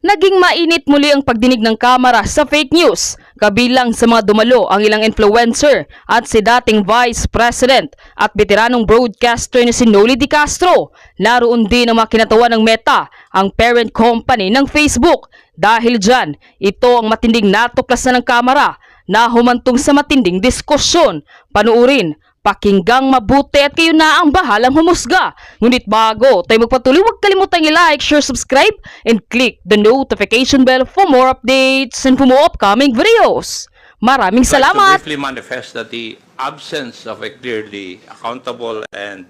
Naging mainit muli ang pagdinig ng Kamara sa fake news. Kabilang sa mga dumalo ang ilang influencer at si dating Vice President at veteranong broadcaster na si Noli de Castro. Naroon din ang mga kinatawan ng Meta, ang parent company ng Facebook. Dahil dyan, ito ang matinding natuklasan ng Kamara na humantong sa matinding diskusyon. Panuurin, pakinggang mabuti at kayo na ang bahalang humusga. Ngunit bago tayo magpatuloy, huwag kalimutang i-like, share, subscribe, and click the notification bell for more updates and for more upcoming videos. Maraming salamat! To briefly manifest that the absence of a clearly accountable and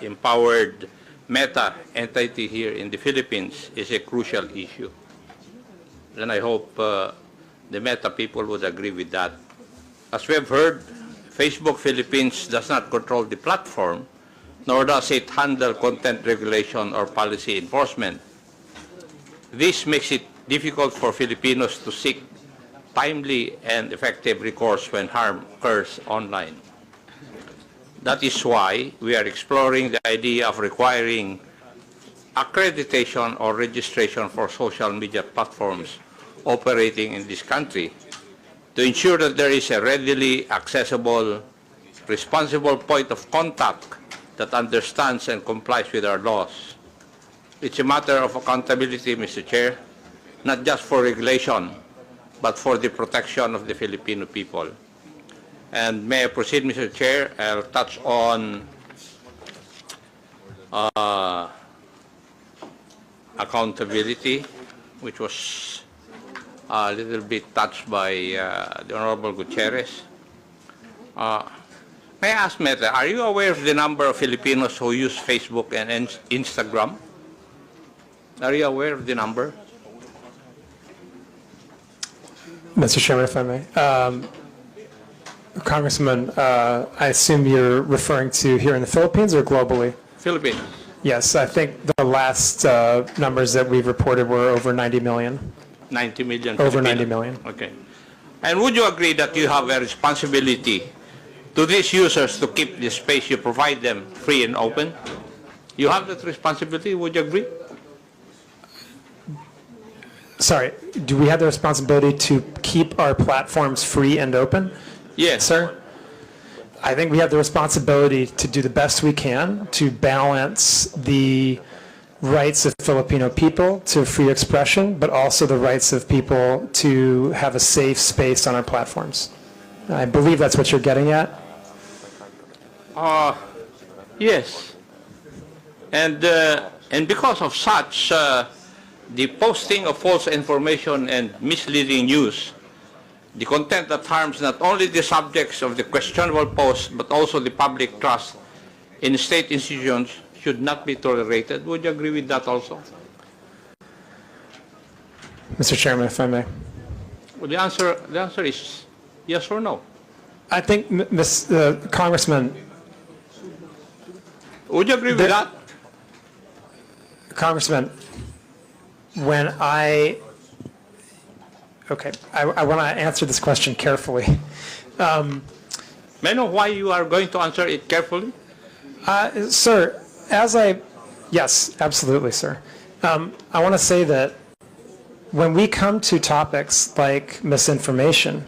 empowered Meta entity here in the Philippines is a crucial issue. And I hope the Meta people would agree with that. As we have heard, Facebook Philippines does not control the platform, nor does it handle content regulation or policy enforcement. This makes it difficult for Filipinos to seek timely and effective recourse when harm occurs online. That is why we are exploring the idea of requiring accreditation or registration for social media platforms operating in this country, to ensure that there is a readily accessible, responsible point of contact that understands and complies with our laws. It's a matter of accountability, Mr. Chair, not just for regulation, but for the protection of the Filipino people. And may I proceed, Mr. Chair? I'll touch on accountability, which was a little bit touched by the Honorable Gutierrez. May I ask, Meta, are you aware of the number of Filipinos who use Facebook and Instagram? Are you aware of the number? Mr. Chairman, if I may. Congressman, I assume you're referring to here in the Philippines or globally? Philippines. Yes, I think the last numbers that we've reported were over 90 million. 90 million. Over Filipinos. 90 million. Okay. And would you agree that you have a responsibility to these users to keep the space you provide them free and open? You have that responsibility, would you agree? Sorry, do we have the responsibility to keep our platforms free and open? Yes. Sir? I think we have the responsibility to do the best we can to balance the rights of Filipino people to free expression, but also the rights of people to have a safe space on our platforms. I believe that's what you're getting at. Yes. And because of such, the posting of false information and misleading news, the content that harms not only the subjects of the questionable post, but also the public trust in state institutions should not be tolerated. Would you agree with that also? Mr. Chairman, if I may. Well, the answer is yes or no. I think, Congressman. Would you agree with that? Congressman, when I want to answer this question carefully. May I know why you are going to answer it carefully? Sir, yes, absolutely, sir. I want to say that when we come to topics like misinformation,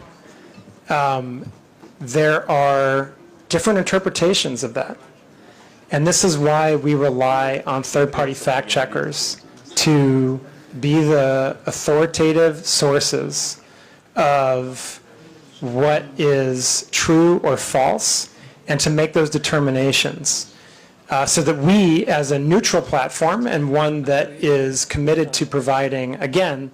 there are different interpretations of that. And this is why we rely on third-party fact checkers to be the authoritative sources of what is true or false and to make those determinations. So that we, as a neutral platform and one that is committed to providing, again,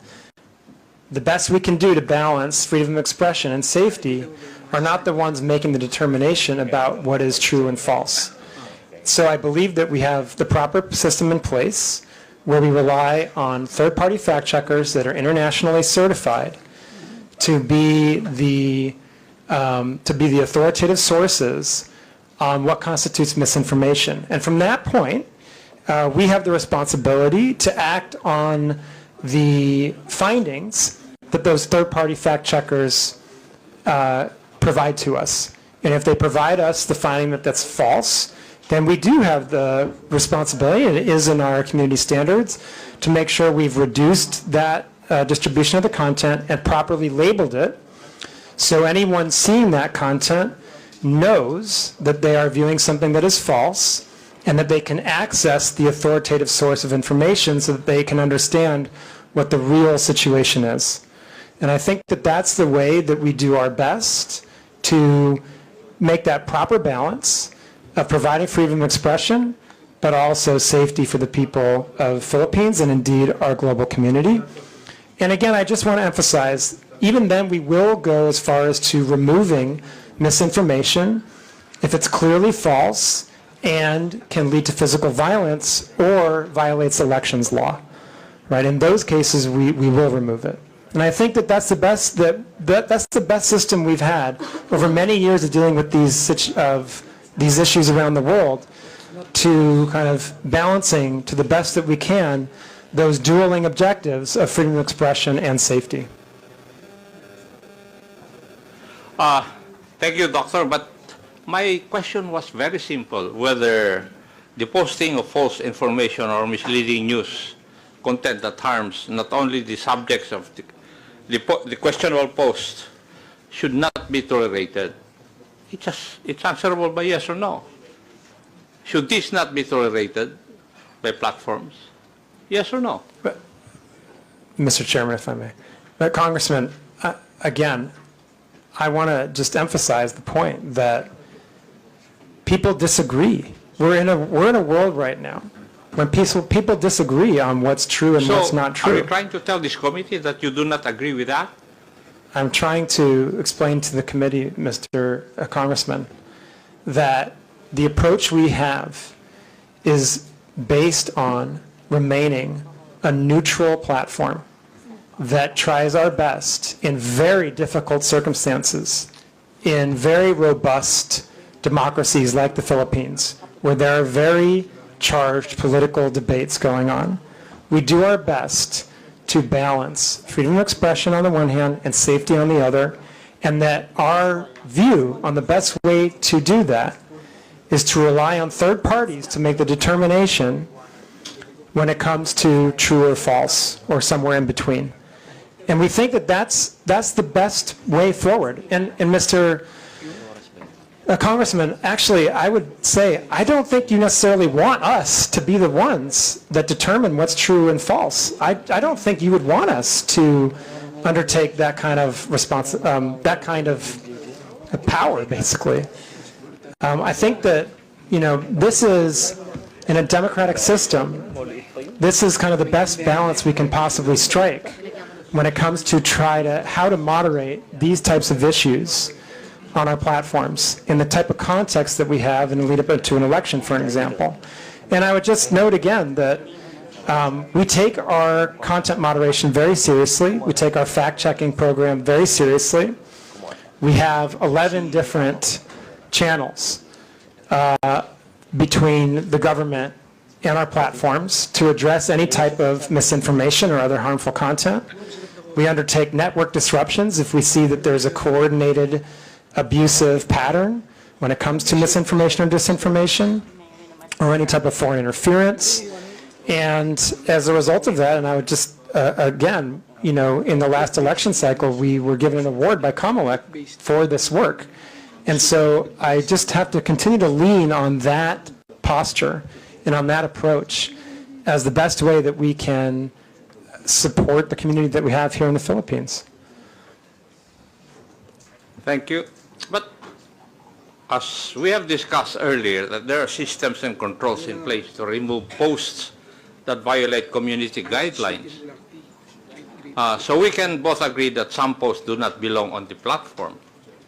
the best we can do to balance freedom of expression and safety, are not the ones making the determination about what is true and false. So I believe that we have the proper system in place where we rely on third-party fact checkers that are internationally certified to be the authoritative sources on what constitutes misinformation. And from that point, we have the responsibility to act on the findings that those third-party fact checkers provide to us. And if they provide us the finding that that's false, then we do have the responsibility, and it is in our community standards, to make sure we've reduced that distribution of the content and properly labeled it, so anyone seeing that content knows that they are viewing something that is false and that they can access the authoritative source of information so that they can understand what the real situation is. And I think that that's the way that we do our best to make that proper balance of providing freedom of expression, but also safety for the people of Philippines and indeed our global community. And again, I just want to emphasize, even then we will go as far as to removing misinformation if it's clearly false and can lead to physical violence or violates elections law. Right? In those cases, we will remove it. And I think that that's the best that's the best system we've had over many years of dealing with these issues around the world, to kind of balancing to the best that we can those dueling objectives of freedom of expression and safety. Thank you, Doctor. But my question was very simple, whether the posting of false information or misleading news content that harms not only the subjects of the questionable post should not be tolerated. It's answerable by yes or no. Should this not be tolerated by platforms? Yes or no? But, Mr. Chairman, if I may. But Congressman, again, I want to just emphasize the point that people disagree. We're in a world right now when people disagree on what's true and what's not true. Are you trying to tell this committee that you do not agree with that? I'm trying to explain to the committee, Mr. Congressman, that the approach we have is based on remaining a neutral platform that tries our best in very difficult circumstances, in very robust democracies like the Philippines, where there are very charged political debates going on. We do our best to balance freedom of expression on the one hand and safety on the other, and that our view on the best way to do that is to rely on third parties to make the determination when it comes to true or false or somewhere in between. And we think that that's the best way forward. And Mr. Congressman, actually, I would say, I don't think you necessarily want us to be the ones that determine what's true and false. I don't think you would want us to undertake that kind of that kind of power, basically. I think that, this is, in a democratic system, this is kind of the best balance we can possibly strike when it comes to how to moderate these types of issues on our platforms in the type of context that we have in the lead up to an election, for an example. And I would just note again that we take our content moderation very seriously. We take our fact-checking program very seriously. We have 11 different channels between the government and our platforms to address any type of misinformation or other harmful content. We undertake network disruptions if we see that there's a coordinated abusive pattern when it comes to misinformation or disinformation or any type of foreign interference. And as a result of that, and I would just, again, in the last election cycle, we were given an award by Comelec for this work. And so I just have to continue to lean on that posture and on that approach as the best way that we can support the community that we have here in the Philippines. Thank you. But as we have discussed earlier, that there are systems and controls in place to remove posts that violate community guidelines. So we can both agree that some posts do not belong on the platform.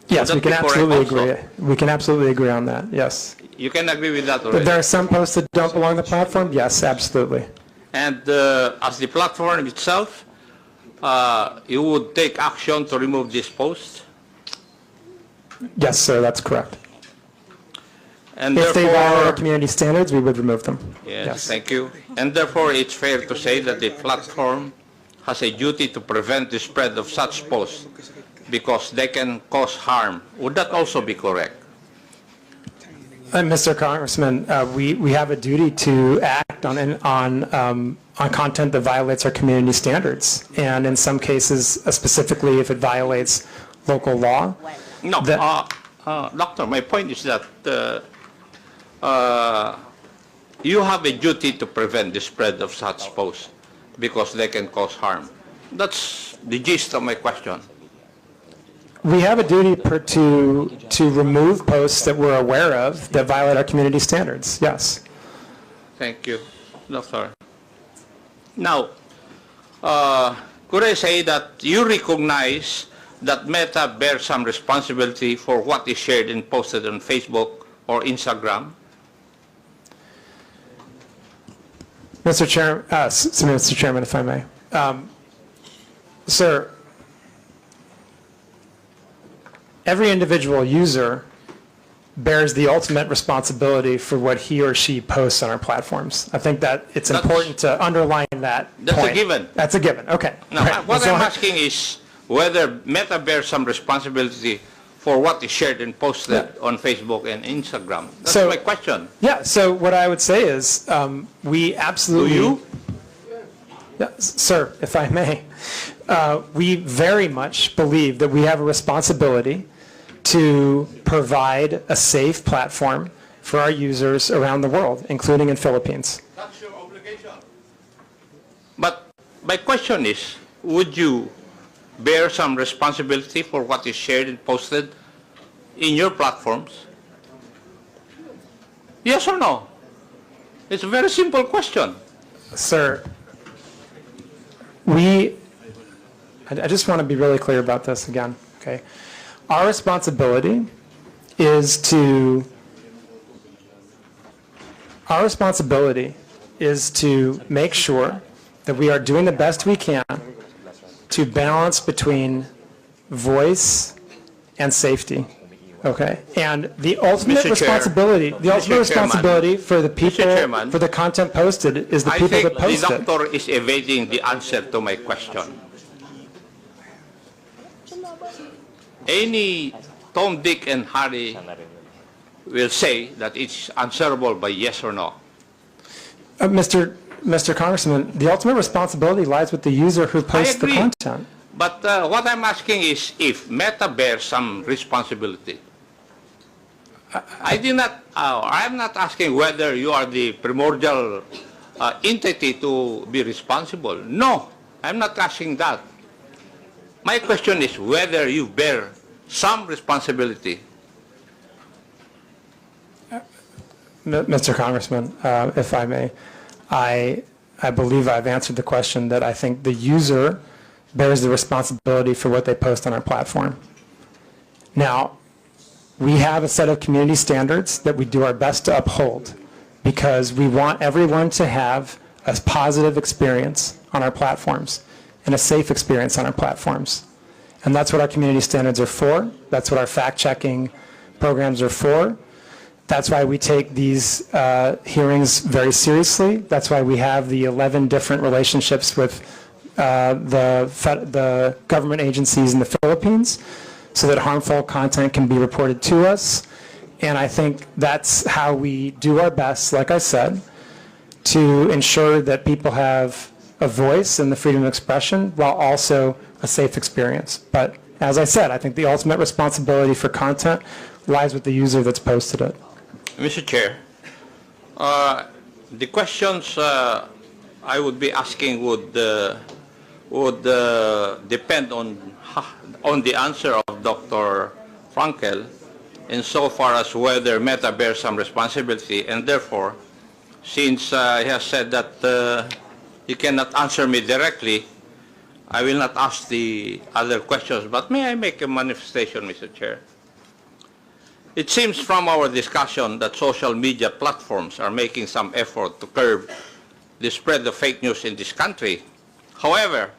Yes, we can absolutely agree. We can absolutely agree on that, yes. You can agree with that already? But there are some posts that don't belong on the platform? Yes, absolutely. And as the platform itself, you would take action to remove these posts? Yes, sir, that's correct. And if they violate our therefore, community standards, we would remove them. yes, thank you. And therefore, it's fair to say that the platform has a duty to prevent the spread of such posts because they can cause harm. Would that also be correct? Mr. Congressman, we have a duty to act on content that violates our community standards, and in some cases, specifically if it violates local law. No, Doctor, my point is that you have a duty to prevent the spread of such posts because they can cause harm. That's the gist of my question. We have a duty to remove posts that we're aware of that violate our community standards, yes. Thank you, Doctor. Now, could I say that you recognize that Meta bears some responsibility for what is shared and posted on Facebook or Instagram? Mr. Chairman, if I may. Sir, every individual user bears the ultimate responsibility for what he or she posts on our platforms. I think that it's important to underline that That's point. a given. That's a given, okay. Now, Right. what So- I'm asking is whether Meta bears some responsibility for what is shared and posted on Facebook and Instagram. That's So- my question. Yeah, so what I would say is, we absolutely... Do you? Yeah, sir, if I may, we very much believe that we have a responsibility to provide a safe platform for our users around the world, including in Philippines. That's your obligation. But my question is, would you bear some responsibility for what is shared and posted in your platforms? Yes or no? It's a very simple question. Sir, I just want to be really clear about this again, okay? Our responsibility is to make sure that we are doing the best we can to balance between voice and safety, okay? And the ultimate Mr. Chair, responsibility for the people, Chairman, for the content posted is the I people think that post the it. doctor is evading the answer to my question. Any Tom, Dick, and Harry will say that it's answerable by yes or no. Mr. Congressman, the ultimate responsibility lies with the user who posts the agree. content. But what I'm asking is if Meta bears some responsibility. I'm not asking whether you are the primordial entity to be responsible. No, I'm not asking that. My question is whether you bear some responsibility. Mr. Congressman, if I may, I believe I've answered the question that I think the user bears the responsibility for what they post on our platform. Now, we have a set of community standards that we do our best to uphold because we want everyone to have a positive experience on our platforms and a safe experience on our platforms. And that's what our community standards are for. That's what our fact-checking programs are for. That's why we take these hearings very seriously. That's why we have the 11 different relationships with the government agencies in the Philippines so that harmful content can be reported to us. And I think that's how we do our best, like I said, to ensure that people have a voice and the freedom of expression while also a safe experience. But as I said, I think the ultimate responsibility for content lies with the user that's posted it. Mr. Chair, the questions I would be asking would depend on the answer of Dr. Frankel insofar as whether Meta bears some responsibility, and therefore, since he has said that he cannot answer me directly, I will not ask the other questions, but may I make a manifestation, Mr. Chair? It seems from our discussion that social media platforms are making some effort to curb the spread of fake news in this country. However,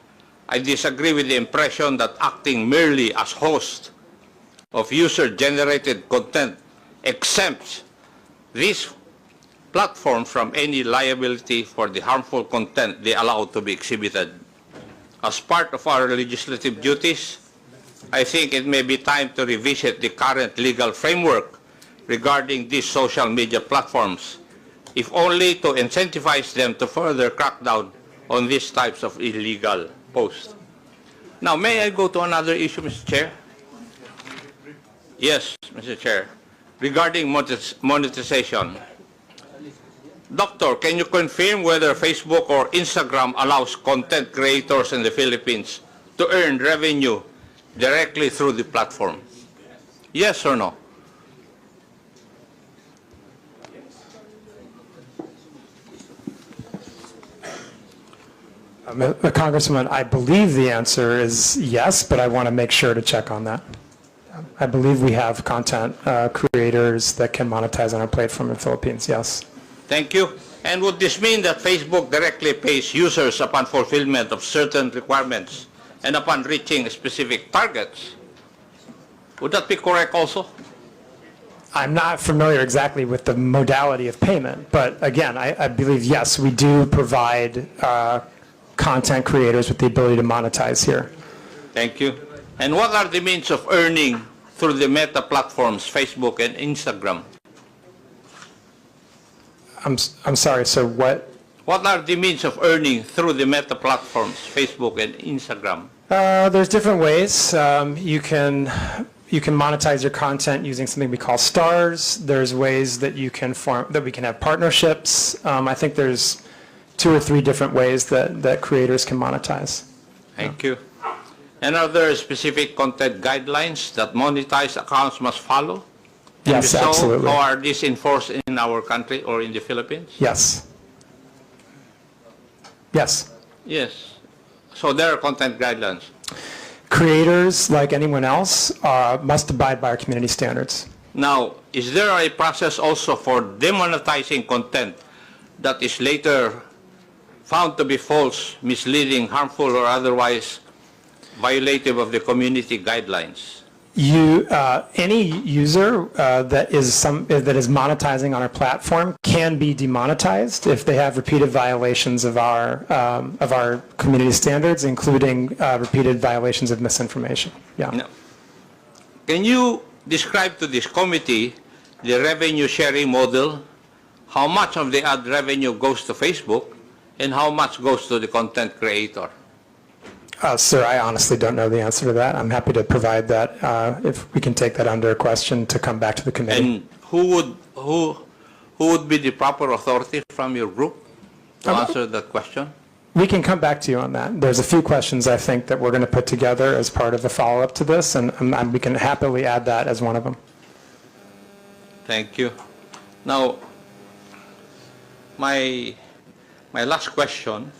I disagree with the impression that acting merely as host of user-generated content exempts these platforms from any liability for the harmful content they allow to be exhibited. As part of our legislative duties, I think it may be time to revisit the current legal framework regarding these social media platforms, if only to incentivize them to further crack down on these types of illegal posts. Now, may I go to another issue, Mr. Chair? Yes, Mr. Chair. Regarding monetization. Doctor, can you confirm whether Facebook or Instagram allows content creators in the Philippines to earn revenue directly through the platform? Yes or no? Congressman, I believe the answer is yes, but I want to make sure to check on that. I believe we have content creators that can monetize on our platform in the Philippines, yes. Thank you. And would this mean that Facebook directly pays users upon fulfillment of certain requirements and upon reaching specific targets? Would that be correct also? I'm not familiar exactly with the modality of payment, but again, I believe, yes, we do provide content creators with the ability to monetize here. Thank you. And what are the means of earning through the meta platforms, Facebook and Instagram? I'm sorry, so what? What are the means of earning through the meta platforms, Facebook and Instagram? There's different ways. You can monetize your content using something we call stars. There's ways that we can have partnerships. I think there's 2 or 3 different ways that creators can monetize. Thank you. And are there specific content guidelines that monetized accounts must follow? And Yes, if so, absolutely. how are these enforced in our country or in the Philippines? Yes. Yes. Yes. So there are content guidelines. Creators, like anyone else, must abide by our community standards. Now, is there a process also for demonetizing content that is later found to be false, misleading, harmful, or otherwise violative of the community guidelines? Any user that is monetizing on our platform can be demonetized if they have repeated violations of our community standards, including repeated violations of misinformation. Yeah. Now, can you describe to this committee the revenue sharing model? How much of the ad revenue goes to Facebook and how much goes to the content creator? Sir, I honestly don't know the answer to that. I'm happy to provide that if we can take that under a question to come back to the committee. And who would be the proper authority from your group to answer that question? We can come back to you on that. There's a few questions I think that we're going to put together as part of the follow-up to this, and we can happily add that as one of them. Thank you. Now, my last question.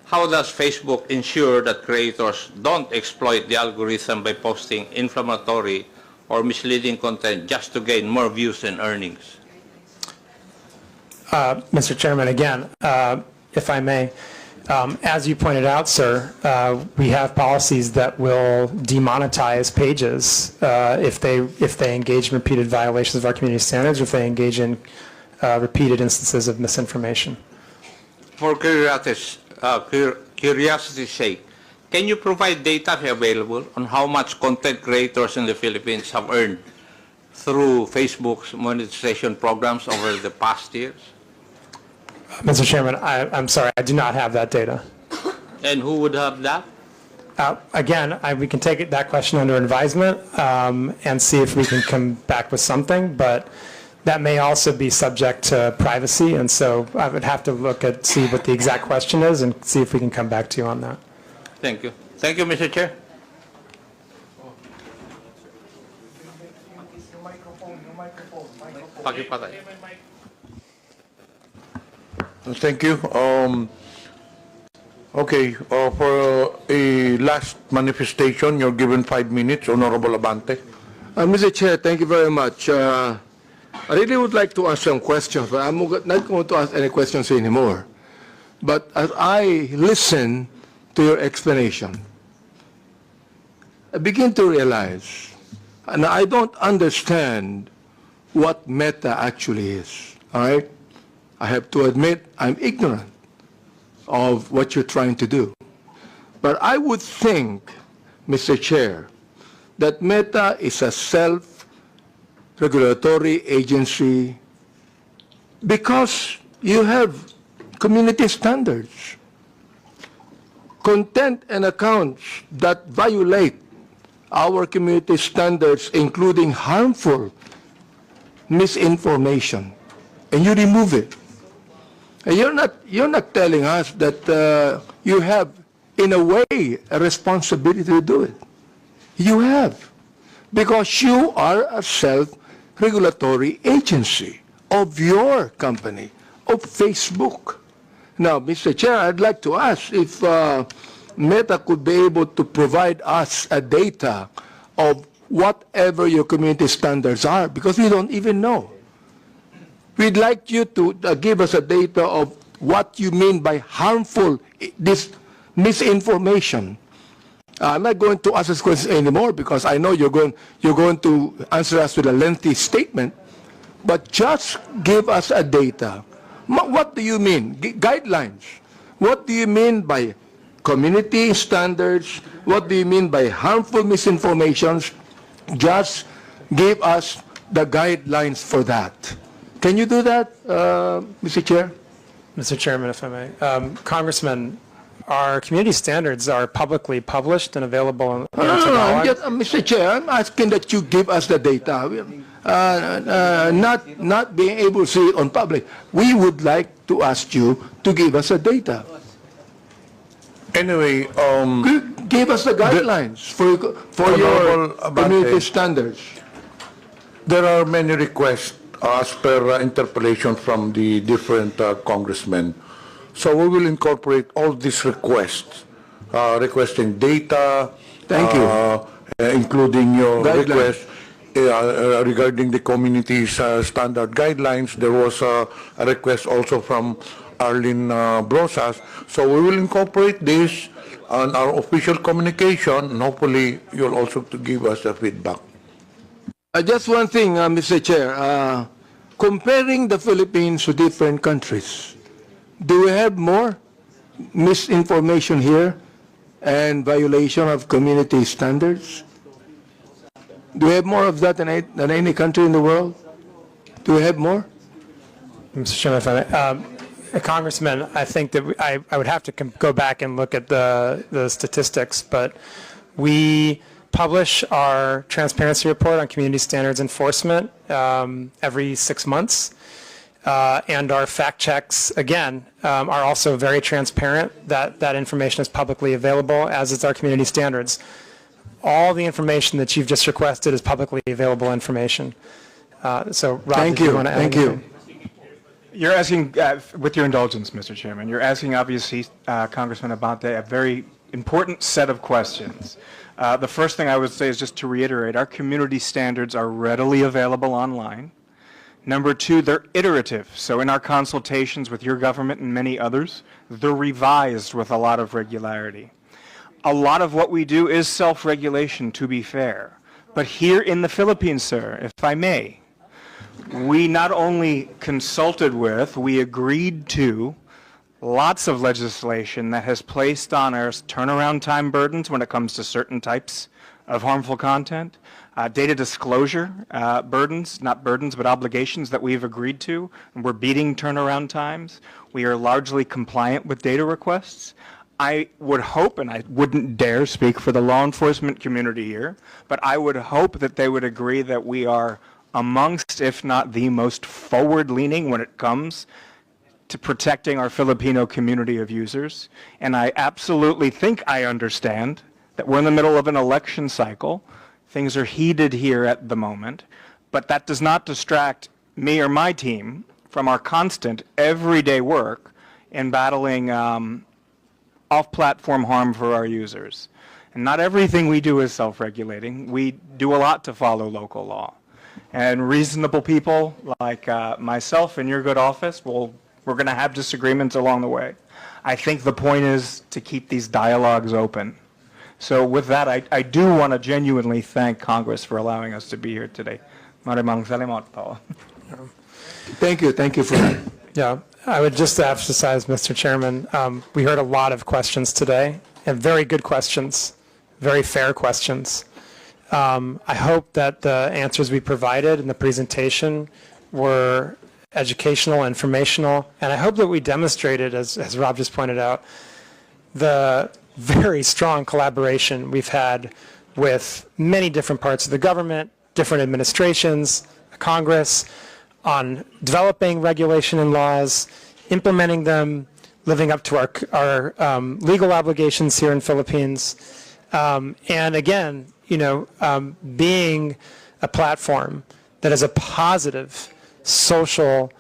How does Facebook ensure that creators don't exploit the algorithm by posting inflammatory or misleading content just to gain more views and earnings? Mr. Chairman, again, if I may, as you pointed out, sir, we have policies that will demonetize pages if they engage in repeated violations of our community standards, or if they engage in repeated instances of misinformation. For curiosity's sake, can you provide data available on how much content creators in the Philippines have earned through Facebook's monetization programs over the past years? Mr. Chairman, I'm sorry, I do not have that data. And who would have that? Again, we can take that question under advisement and see if we can come back with something, but that may also be subject to privacy, and so I would have to see what the exact question is and see if we can come back to you on that. Thank you. Thank you, Mr. Chair. Pakipatay. Thank you. Okay, for a last manifestation, you're given 5 minutes, Honorable Abante. Mr. Chair, thank you very much. I really would like to ask some questions, but I'm not going to ask any questions anymore. But as I listen to your explanation, I begin to realize, and I don't understand what meta actually is, all right? I have to admit I'm ignorant of what you're trying to do. But I would think, Mr. Chair, that meta is a regulatory agency because you have community standards. Content and accounts that violate our community standards, including harmful misinformation, and you remove it. And you're not telling us that you have, in a way, a responsibility to do it. You have, because you are a self-regulatory agency of your company, of Facebook. Now, Mr. Chair, I'd like to ask if Meta could be able to provide us a data of whatever your community standards are, because we don't even know. We'd like you to give us a data of what you mean by harmful this misinformation. I'm not going to ask this question anymore because I know you're going to answer us with a lengthy statement, but just give us a data. What do you mean? Guidelines. What do you mean by community standards? What do you mean by harmful misinformations? Just give us the guidelines for that. Can you do that, Mr. Chair? Mr. Chairman, if I may. Congressman, our community standards are publicly published and available on Mr. Chair, I'm asking that you give us the data. Not being able to see it on public. We would like to ask you to give us the data. Anyway, Give us the guidelines for your community standards. there are many requests as per interpellation from the different congressmen. So we will incorporate all these requests, requesting data. Thank you. Including your Guidelines. request regarding the community's standard guidelines. There was a request also from Arlene Brosas. So we will incorporate this on our official communication, and hopefully you'll also to give us a feedback. Just one thing, Mr. Chair. Comparing the Philippines to different countries, do we have more misinformation here and violation of community standards? Do we have more of that than any country in the world? Do we have more? Mr. Chairman, if I may. Congressman, I think that I would have to go back and look at the statistics, but we publish our transparency report on community standards enforcement every 6 months. And our fact checks, again, are also very transparent. That information is publicly available, as is our community standards. All the information that you've just requested is publicly available information. So, Rob, Thank if you you. want to add Thank anything? you. You're asking, with your indulgence, Mr. Chairman, you're asking, obviously, Congressman Abante, a very important set of questions. The first thing I would say is just to reiterate, our community standards are readily available online. Number two, they're iterative. So in our consultations with your government and many others, they're revised with a lot of regularity. A lot of what we do is self-regulation, to be fair. But here in the Philippines, sir, if I may, we not only consulted with, we agreed to lots of legislation that has placed on us turnaround time burdens when it comes to certain types of harmful content, data disclosure burdens, not burdens, but obligations that we've agreed to, and we're beating turnaround times. We are largely compliant with data requests. I would hope, and I wouldn't dare speak for the law enforcement community here, but I would hope that they would agree that we are amongst, if not the most forward-leaning when it comes to protecting our Filipino community of users. And I absolutely think I understand that we're in the middle of an election cycle. Things are heated here at the moment, but that does not distract me or my team from our constant, everyday work in battling off-platform harm for our users. And not everything we do is self-regulating. We do a lot to follow local law. And reasonable people like myself in your good office, we're going to have disagreements along the way. I think the point is to keep these dialogues open. So with that, I do want to genuinely thank Congress for allowing us to be here today. Maraming salamat po. Thank you. Thank you for that. Yeah, I would just emphasize, Mr. Chairman, we heard a lot of questions today, and very good questions, very fair questions. I hope that the answers we provided in the presentation were educational, informational, and I hope that we demonstrated, as Rob just pointed out, the very strong collaboration we've had with many different parts of the government, different administrations, Congress, on developing regulation and laws, implementing them, living up to our legal obligations here in Philippines, and again, being a platform that is a positive social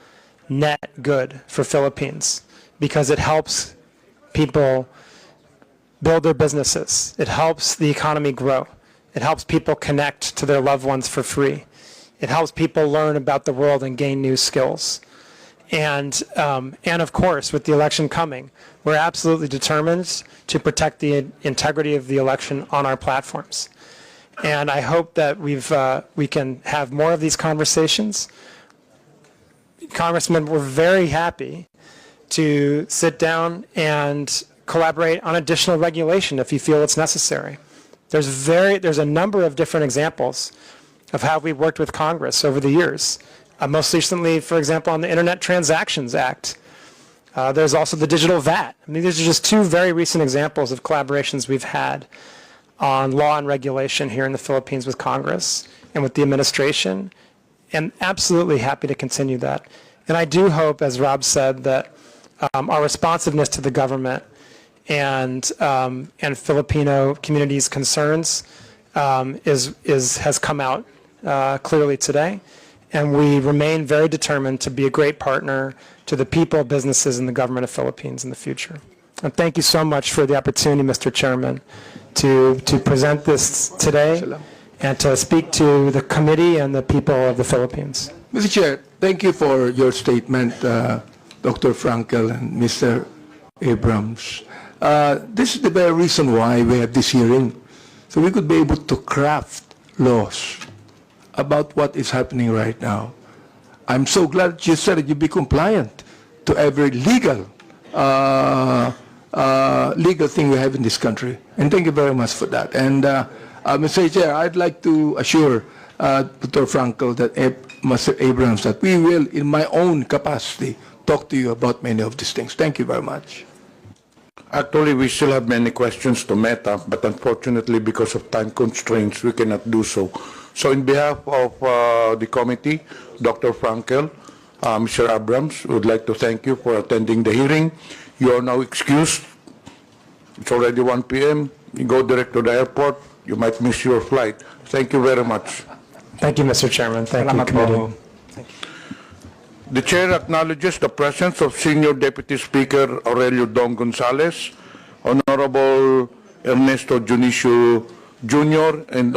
net good for Philippines because it helps people build their businesses. It helps the economy grow. It helps people connect to their loved ones for free. It helps people learn about the world and gain new skills. And of course, with the election coming, we're absolutely determined to protect the integrity of the election on our platforms. And I hope that we can have more of these conversations. Congressman, we're very happy to sit down and collaborate on additional regulation if you feel it's necessary. There's a number of different examples of how we've worked with Congress over the years. Most recently, for example, on the Internet Transactions Act. There's also the digital VAT. I mean, these are just two very recent examples of collaborations we've had on law and regulation here in the Philippines with Congress and with the administration, and absolutely happy to continue that. And I do hope, as Rob said, that our responsiveness to the government and Filipino community's concerns has come out clearly today, and we remain very determined to be a great partner to the people, businesses, and the government of Philippines in the future. And thank you so much for the opportunity, Mr. Chairman, to present this today and to speak to the committee and the people of the Philippines. Mr. Chair, thank you for your statement, Dr. Frankel and Mr. Abrams. This is the very reason why we have this hearing, so we could be able to craft laws about what is happening right now. I'm so glad you said that you be compliant to every legal thing we have in this country. And thank you very much for that. And Mr. Chair, I'd like to assure Dr. Frankel that Mr. Abrams that we will, in my own capacity, talk to you about many of these things. Thank you very much. Actually, we still have many questions to Meta, but unfortunately, because of time constraints, we cannot do so. So in behalf of the committee, Dr. Frankel, Mr. Abrams, we would like to thank you for attending the hearing. You are now excused. It's already 1 p.m. You go direct to the airport. You might miss your flight. Thank you very much. Thank you, Mr. Chairman. Thank you, committee. The Chair acknowledges the presence of Senior Deputy Speaker Aurelio Dong Gonzales, Honorable Ernesto Junicio Jr., and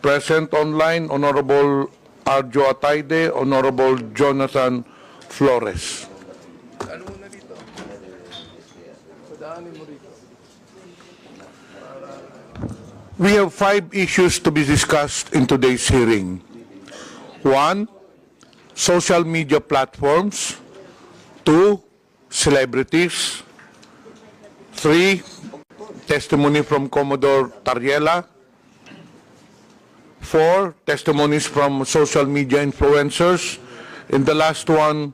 present online, Honorable Arjo Ataide, Honorable Jonathan Flores. We have 5 issues to be discussed in today's hearing. 1, social media platforms. 2, celebrities. 3, testimony from Commodore Tariela. 4, testimonies from social media influencers. And the last one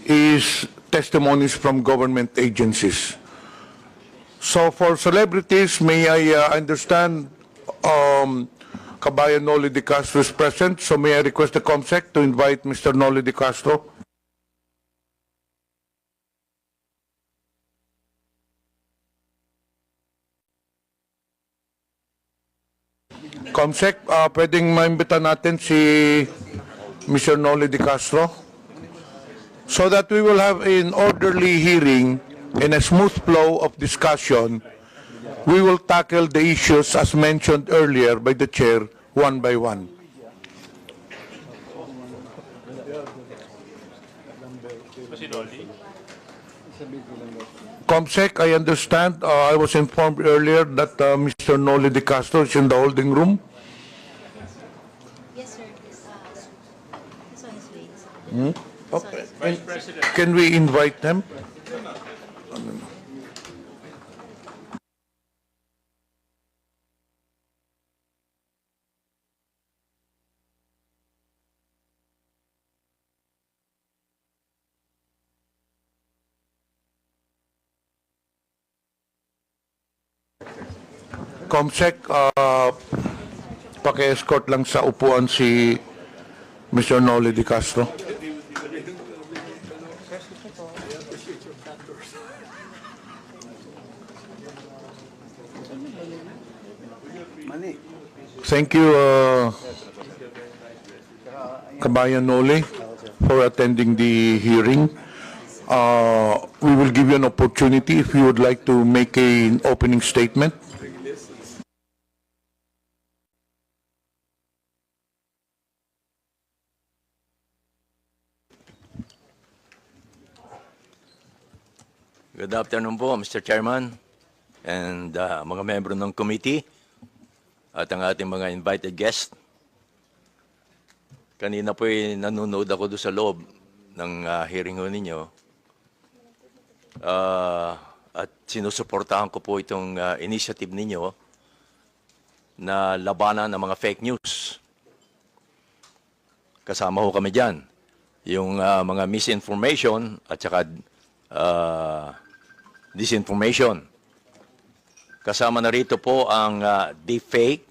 is testimonies from government agencies. So for celebrities, may I understand Kabayan Noli de Castro is present, so may I request the COMSEC to invite Mr. Noli de Castro. COMSEC, pwedeng maimbita natin si Mr. Noli de Castro so that we will have an orderly hearing and a smooth flow of discussion. We will tackle the issues as mentioned earlier by the chair one by one. COMSEC, I understand, I was informed earlier that Mr. Noli de Castro is in the holding room. Yes, sir. He's on his way. Okay. Can we invite them? Comsec, paki-escort lang sa upuan si Mr. Noli Di Castro. Thank you, Kabayan Noli, for attending the hearing. We will give you an opportunity if you would like to make an opening statement. Good afternoon po, Mr. Chairman, and mga membro ng committee at ang ating mga invited guests. Kanina po nanonood ako doon sa loob ng hearing ho ninyo at sinusuportahan ko po itong initiative ninyo na labanan ng mga fake news. Kasama ho kami dyan. Yung mga misinformation at saka disinformation. Kasama na rito po ang deepfake.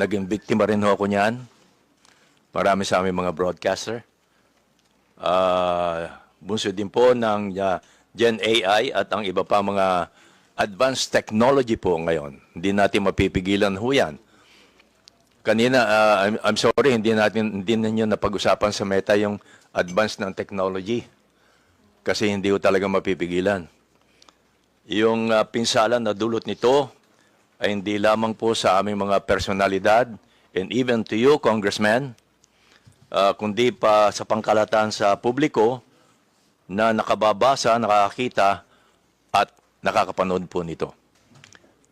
Naging biktima rin ho ako niyan. Marami sa aming mga broadcaster. Bunso din po ng Gen AI at ang iba pa mga advanced technology po ngayon. Hindi natin mapipigilan ho yan. Kanina, I'm sorry, hindi ninyo napag-usapan sa Meta yung advance ng technology. Kasi hindi ho talaga mapipigilan. Yung pinsala na dulot nito ay hindi lamang po sa aming mga personalidad and even to you, Congressman, kundi pa sa pangkalatan sa publiko na nakababasa, nakakita at nakakapanood po nito.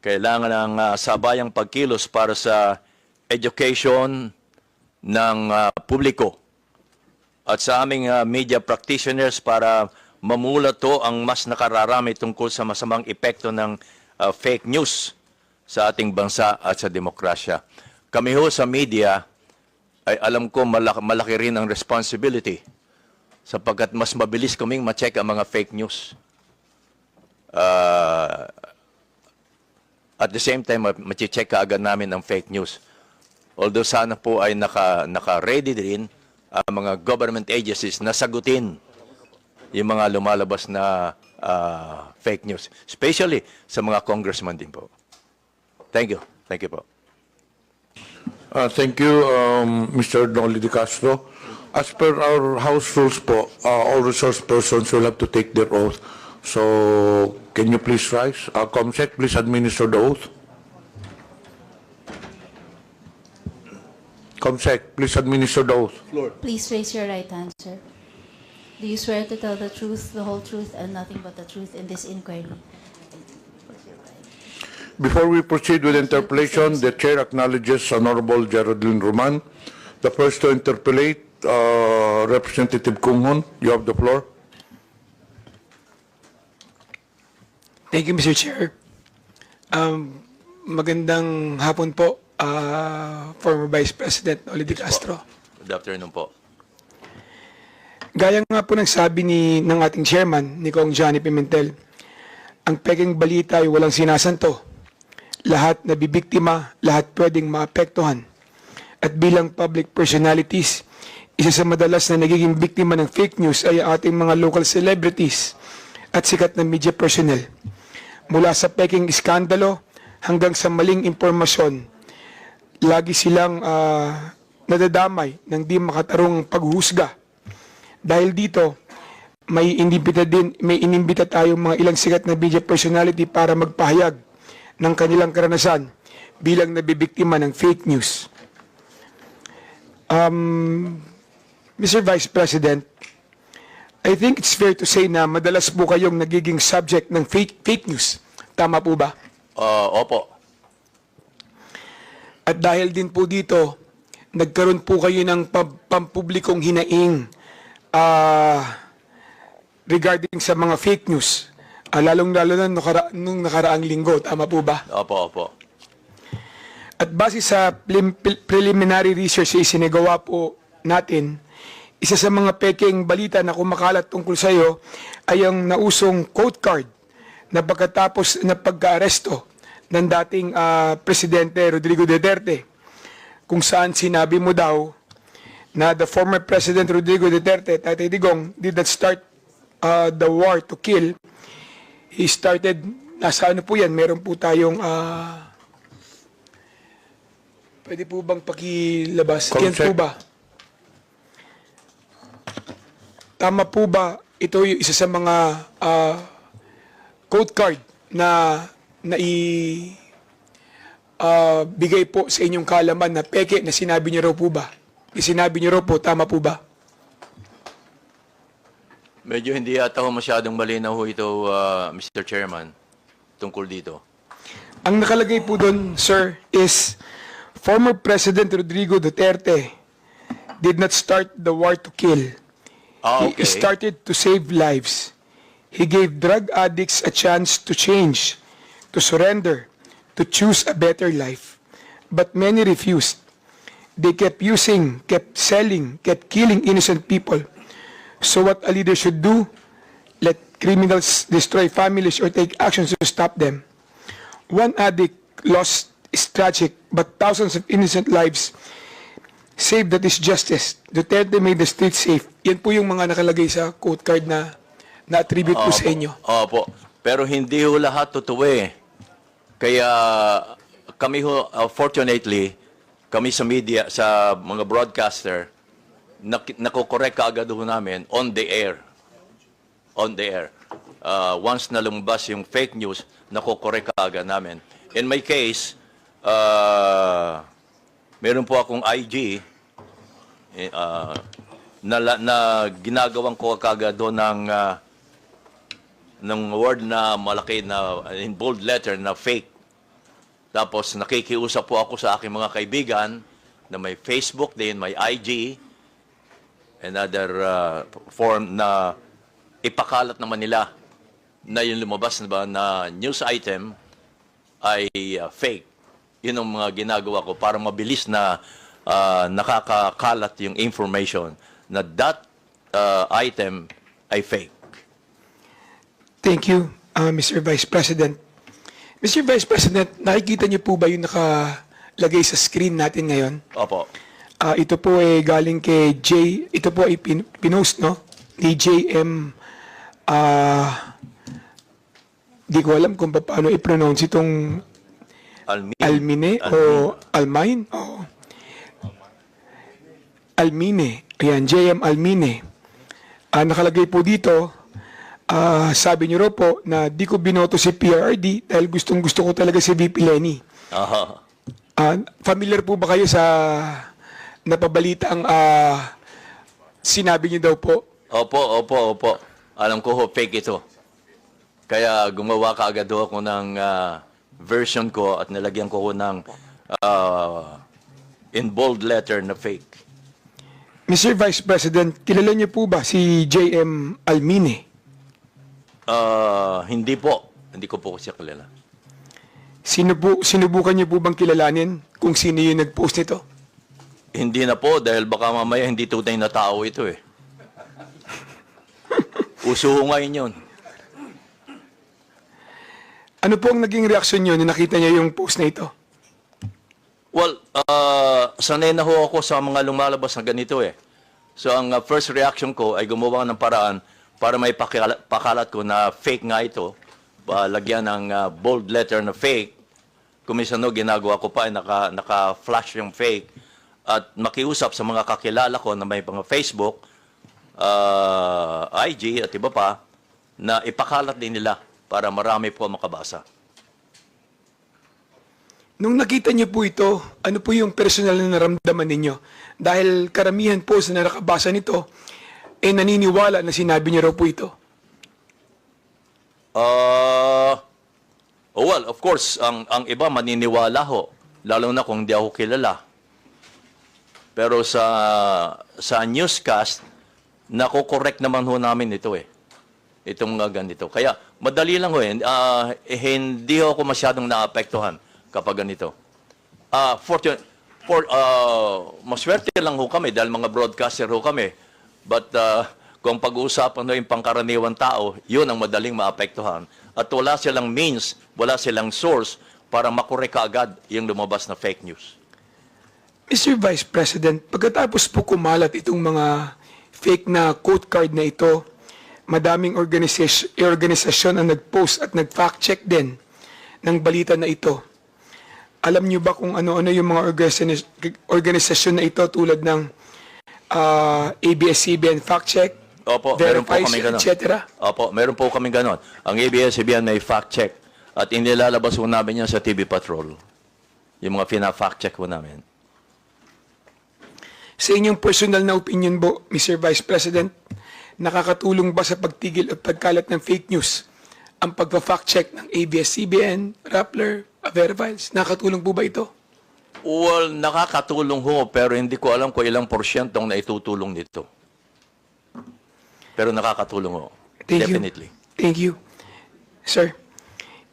Kailangan ng sabayang pagkilos para sa education ng publiko at sa aming media practitioners para mamulato ang mas nakararami tungkol sa masamang epekto ng fake news sa ating bansa at sa demokrasya. Kami ho sa media ay alam ko malaki rin ang responsibility sapagkat mas mabilis kaming ma-check ang mga fake news. At the same time, ma-check kaagad namin ang fake news. Although sana po ay naka-ready din ang mga government agencies na sagutin yung mga lumalabas na fake news. Especially sa mga congressman din po. Thank you. Thank you po. Thank you, Mr. Noli Di Castro. As per our House rules po, all resource persons will have to take their oath. So, can you please rise? Comsec, please administer the oath. Comsec, please administer the oath. Please raise your right hand, sir. Do you swear to tell the truth, the whole truth, and nothing but the truth in this inquiry? Before we proceed with interpellation, the Chair acknowledges Honorable Geraldine Roman. The first to interpellate, Representative Kunghon, you have the floor. Thank you, Mr. Chair. Magandang hapon po, former Vice President Noli Di Castro. Good afternoon po. Gaya nga po ng sabi ng ating chairman, ni Kong Johnny Pimentel, ang peking balita ay walang sinasanto. Lahat nabibiktima, lahat pwedeng maapektuhan. At bilang public personalities, isa sa madalas na nagiging biktima ng fake news ay ating mga local celebrities at sikat na media personnel. Mula sa peking iskandalo hanggang sa maling impormasyon, lagi silang nadadamay ng di makatarong paghusga. Dahil dito, may inimbita tayong mga ilang sikat na media personality para magpahayag ng kanilang karanasan bilang nabibiktima ng fake news. Mr. Vice President, I think it's fair to say na madalas po kayong nagiging subject ng fake news. Tama po ba? Opo. At dahil din po dito, nagkaroon po kayo ng pampublikong hinaing regarding sa mga fake news. Lalong-lalo na nung nakaraang linggo. Tama po ba? Opo. At base sa preliminary research na isinagawa po natin, isa sa mga peking balita na kumakalat tungkol sa iyo ay ang nausong quote card na pagkatapos na pagka-aresto ng dating Presidente Rodrigo Duterte, kung saan sinabi mo daw na the former President Rodrigo Duterte, Tatay Digong, did not start the war to kill. He started, nasa ano po yan, meron po tayong, pwede po bang pakilabas? Yan po ba? Tama po ba ito yung isa sa mga code card na bigay po sa inyong kaalaman na peke na sinabi niyo raw po ba? Sinabi niyo raw po, tama po ba? Medyo hindi yata ho masyadong malinaw ho ito, Mr. Chairman, tungkol dito. Ang nakalagay po doon, sir, is former President Rodrigo Duterte did not start the war to kill. Okay. He started to save lives. He gave drug addicts a chance to change, to surrender, to choose a better life. But many refused. They kept using, kept selling, kept killing innocent people. So what a leader should do? Let criminals destroy families or take actions to stop them. One addict lost is tragic, but thousands of innocent lives saved, that is justice. Duterte made the streets safe. Yan po yung mga nakalagay sa quote card na na-attribute po sa inyo. Opo. Pero hindi ho lahat totoo eh. Kaya kami ho, fortunately, kami sa media, sa mga broadcaster, nakokorek kaagad ho namin on the air. On the air. Once na lumabas yung fake news, nakokorek kaagad namin. In my case, meron po akong IG na ginagawan ko kagad doon ng word na malaki na in bold letter na fake. Tapos nakikiusap po ako sa aking mga kaibigan na may Facebook din, may IG, and other form na ipakalat naman nila na yung lumabas na ba na news item ay fake. Yun ang mga ginagawa ko para mabilis na nakakakalat yung information na that item ay fake. Thank you, Mr. Vice President. Mr. Vice President, nakikita niyo po ba yung nakalagay sa screen natin ngayon? Opo. Ito po ay galing kay ito po ay pinost, no? Ni JM, di ko alam kung paano i-pronounce itong Almine o Almine o Almine. Ayan, JM Almine. Nakalagay po dito, sabi niyo raw po na di ko binoto si PRRD dahil gustong-gusto ko talaga si VP Lenny. Familiar po ba kayo sa napabalita ang sinabi niyo daw po? Opo. Alam ko ho, fake ito. Kaya gumawa ka agad ako ng version ko at nilagyan ko ng in bold letter na fake. Mr. Vice President, kilala niyo po ba si JM Almine? Hindi po. Hindi ko po siya kilala. Sinubukan niyo po bang kilalanin kung sino yung nag-post nito? Hindi na po dahil baka mamaya hindi tunay na tao ito eh. Uso ho ngayon yun. Ano po ang naging reaksyon niyo nung nakita niyo yung post na ito? Well, sanay na ho ako sa mga lumalabas na ganito eh. So ang first reaction ko ay gumawa ng paraan para may pakalat ko na fake nga ito. Lagyan ng bold letter na fake. Kumisano, ginagawa ko pa ay naka-flash yung fake. At makiusap sa mga kakilala ko na may mga Facebook, IG at iba pa, na ipakalat din nila para marami po makabasa. Nung nakita niyo po ito, ano po yung personal na naramdaman ninyo? Dahil karamihan po sa nakabasa nito, naniniwala na sinabi niyo raw po ito. Well, of course, ang iba maniniwala ho, lalo na kung hindi ako kilala. Pero sa newscast, nako-correct naman ho namin ito eh. Itong ganito. Kaya madali lang ho eh. Hindi ho ako masyadong naapektuhan kapag ganito. Maswerte lang ho kami dahil mga broadcaster ho kami. But kung pag-uusapan ho yung pangkaraniwan tao, yun ang madaling maapektuhan. At wala silang means, wala silang source, para makorek agad yung lumabas na fake news. Mr. Vice President, pagkatapos po kumalat itong mga fake na quote card na ito, madaming organisasyon ang nag-post at nag-fact check din ng balita na ito. Alam niyo ba kung ano-ano yung mga organisasyon na ito tulad ng ABS-CBN Fact Check, Opo, meron po Verifies, kami ganon. etc.? Opo, meron po kami ganon. Ang ABS-CBN may fact check at inilalabas po namin yan sa TV Patrol. Yung mga fina-fact check po namin. Sa inyong personal na opinion po, Mr. Vice President, nakakatulong ba sa pagtigil at pagkalat ng fake news ang pagpa-fact check ng ABS-CBN, Rappler, Verifies? Nakakatulong po ba ito? Well, nakakatulong ho, pero hindi ko alam kung ilang porsyentong na itutulong nito. Pero nakakatulong ho. Definitely. Thank you. Sir,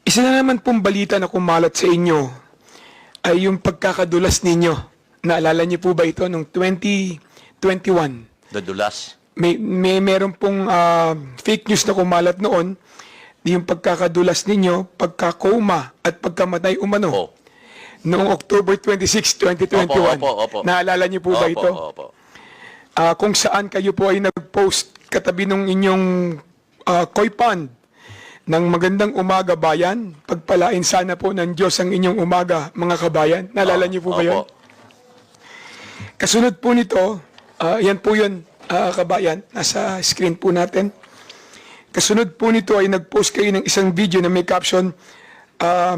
isa na naman pong balita na kumalat sa inyo ay yung pagkakadulas ninyo. Naalala niyo po ba ito noong 2021? Dadulas. Meron pong fake news na kumalat noon, yung pagkakadulas ninyo, pagkakoma at pagkamatay umano. Opo. Noong October 26, 2021. Opo. Naalala niyo po ba ito? Opo. Kung saan kayo po ay nag-post katabi ng inyong koi pond ng magandang umaga bayan, pagpalain sana po ng Diyos ang inyong umaga mga kabayan. Naalala niyo po ba yun? Opo. Kasunod po nito, yan po yun kabayan, nasa screen po natin. Kasunod po nito ay nag-post kayo ng isang video na may caption,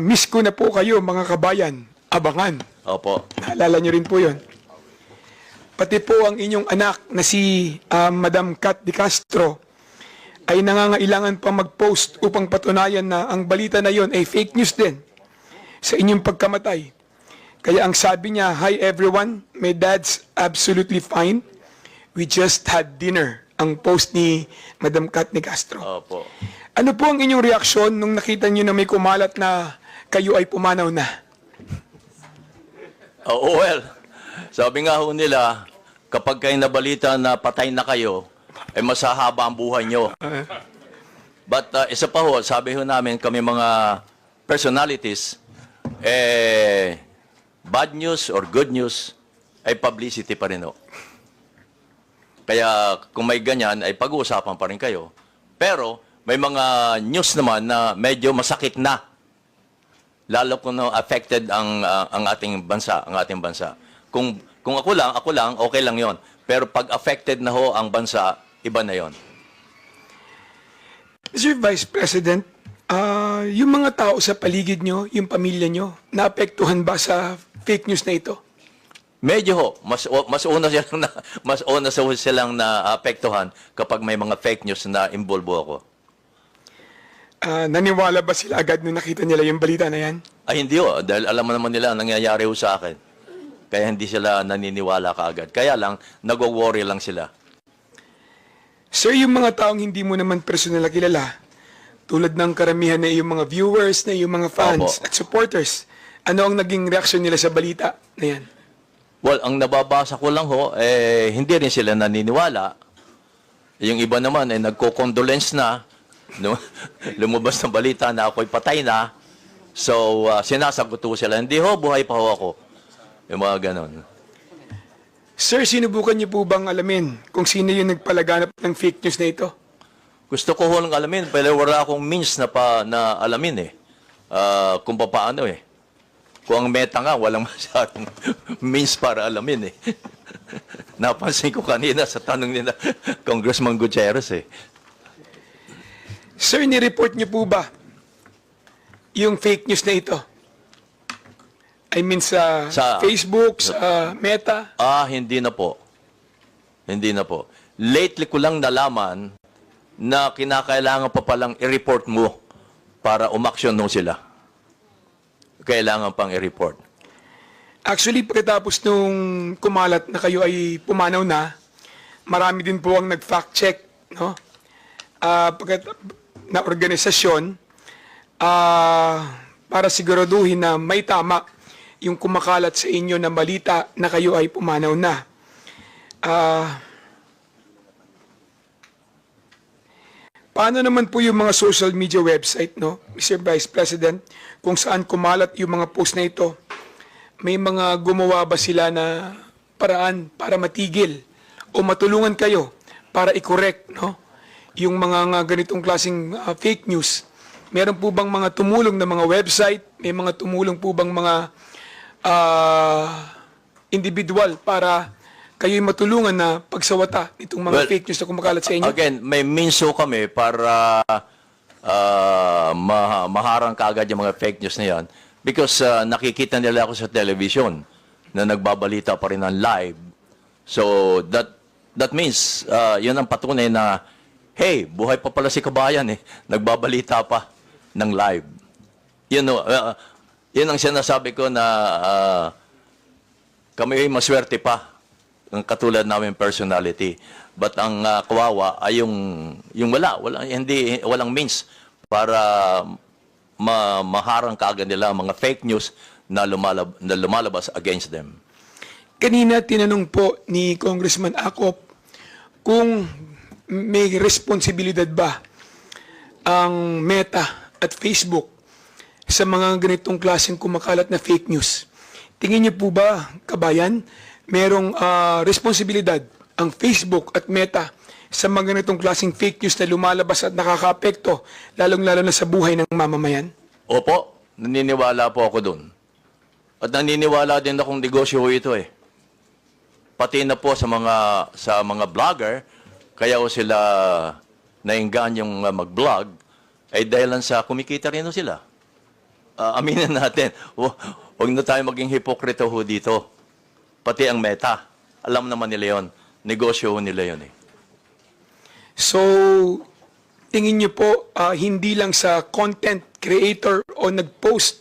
miss ko na po kayo mga kabayan, abangan. Opo. Naalala niyo rin po yun. Pati po ang inyong anak na si Madam Kat de Castro ay nangangailangan pa mag-post upang patunayan na ang balita na yon ay fake news din sa inyong pagkamatay. Kaya ang sabi niya, "Hi everyone, my dad's absolutely fine. We just had dinner." Ang post ni Madam Kat de Castro. Opo. Ano po ang inyong reaksyon nung nakita niyo na may kumalat na kayo ay pumanaw na? Well, sabi nga ho nila, kapag kayo nabalita na patay na kayo, ay masahaba ang buhay nyo. But isa pa ho, sabi ho namin kami mga personalities, bad news or good news ay publicity pa rin ho. Kaya kung may ganyan, ay pag-uusapan pa rin kayo. Pero may mga news naman na medyo masakit na. Lalo kung affected ang ating bansa, Kung ako lang, okay lang 'yon. Pero pag affected na ho ang bansa, iba na 'yon. Mr. Vice President, yung mga tao sa paligid nyo, yung pamilya nyo, naapektuhan ba sa fake news na ito? Medyo ho, mas una silang naapektuhan kapag may mga fake news na involve ako. Naniwala ba sila agad nung nakita nila yung balita na yan? Ay hindi ho, dahil alam mo naman nila ang nangyayari ho sa akin. Kaya hindi sila naniniwala kaagad. Kaya lang, nag-worry lang sila. Sir, yung mga taong hindi mo naman personal na kilala, tulad ng karamihan na yung mga viewers, na yung mga fans Opo. at supporters, ano ang naging reaksyon nila sa balita na yan? Well, ang nababasa ko lang ho, hindi rin sila naniniwala. Yung iba naman ay nagko-condolence na. Lumabas ng balita na ako'y patay na. So, sinasagot ko sila, hindi ho, buhay pa ho ako. Yung mga ganon. Sir, sinubukan niyo po bang alamin kung sino yung nagpalaganap ng fake news na ito? Gusto ko ho lang alamin, pero wala akong means na alamin kung paano Kung ang meta nga, walang masyadong means para alamin Napansin ko kanina sa tanong nila, Congressman Gutierrez Sir, ni-report niyo po ba yung fake news na ito? I mean sa Facebook, sa Meta? Hindi na po. Hindi na po. Lately ko lang nalaman na kinakailangan pa palang i-report mo para umaksyon mo sila. Kailangan pang i-report. Actually, pagkatapos nung kumalat na kayo ay pumanaw na, marami din po ang nag-fact check, no? Na organisasyon para siguraduhin na may tama yung kumakalat sa inyo na balita na kayo ay pumanaw na. Paano naman po yung mga social media website, no, Mr. Vice President, kung saan kumalat yung mga post na ito? May mga gumawa ba sila na paraan para matigil o matulungan kayo para i-correct, no, yung mga ganitong klaseng fake news? Meron po bang mga tumulong na mga website? May mga tumulong po bang mga individual para kayo'y matulungan na pagsawata itong mga Well, fake news na kumakalat sa inyo? Again, may minso kami para maharang kaagad yung mga fake news na yan because nakikita nila ako sa television na nagbabalita pa rin ng live. So that means yun ang patunay na, hey, buhay pa pala si kabayan eh. Nagbabalita pa ng live. Yun ang sinasabi ko na kami ay maswerte pa ang katulad namin personality. But ang kawawa ay yung walang means para maharang kaagad nila ang mga fake news na lumalabas against them. Kanina tinanong po ni Congressman Acop kung may responsibilidad ba ang Meta at Facebook sa mga ganitong klaseng kumakalat na fake news. Tingin niyo po ba, kabayan, merong responsibilidad ang Facebook at Meta sa mga ganitong klaseng fake news na lumalabas at nakakaapekto, lalong-lalo na sa buhay ng mamamayan? Opo, naniniwala po ako dun. At naniniwala din akong negosyo ito eh. Pati na po sa mga vlogger, kaya ko sila naingganyang mag-vlog, ay dahil sa kumikita rin sila. Aminin natin, huwag na tayo maging hipokrito ho dito. Pati ang Meta, alam naman nila yon, negosyo nila yon eh. So, tingin niyo po, hindi lang sa content creator o nag-post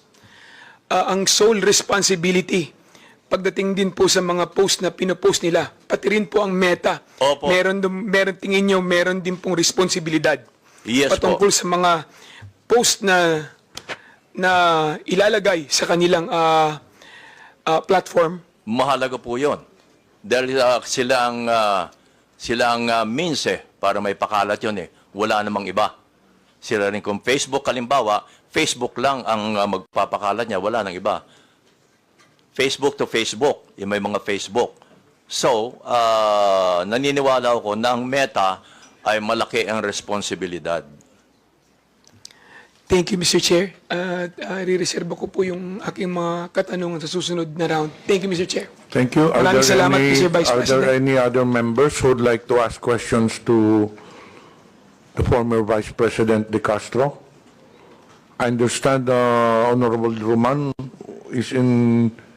ang sole responsibility pagdating din po sa mga post na pinopost nila, pati rin po ang Meta. Opo. Meron tingin niyo, meron din pong responsibilidad Yes patungkol po. sa mga post na ilalagay sa kanilang platform. Mahalaga po yun. Dahil sila ang means eh, para may pakalat yun eh. Wala namang iba. Sila rin kung Facebook, kalimbawa, Facebook lang ang magpapakalat niya, wala nang iba. Facebook to Facebook, yung may mga Facebook. So, naniniwala ako na ang Meta ay malaki ang responsibilidad. Thank you, Mr. Chair. Re-reserve ko po yung aking mga katanungan sa susunod na round. Thank you, Mr. Chair. Thank you. Maraming salamat, Mr. Vice Are there President. any other members who would like to ask questions to the former Vice President De Castro? I understand Honorable Roman is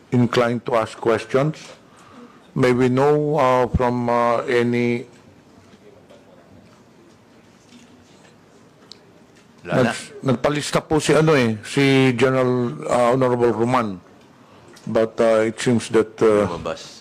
inclined to ask questions. May we know from any... Wala na. Nagpalista po si si General Honorable Roman. But it seems that Lumabas.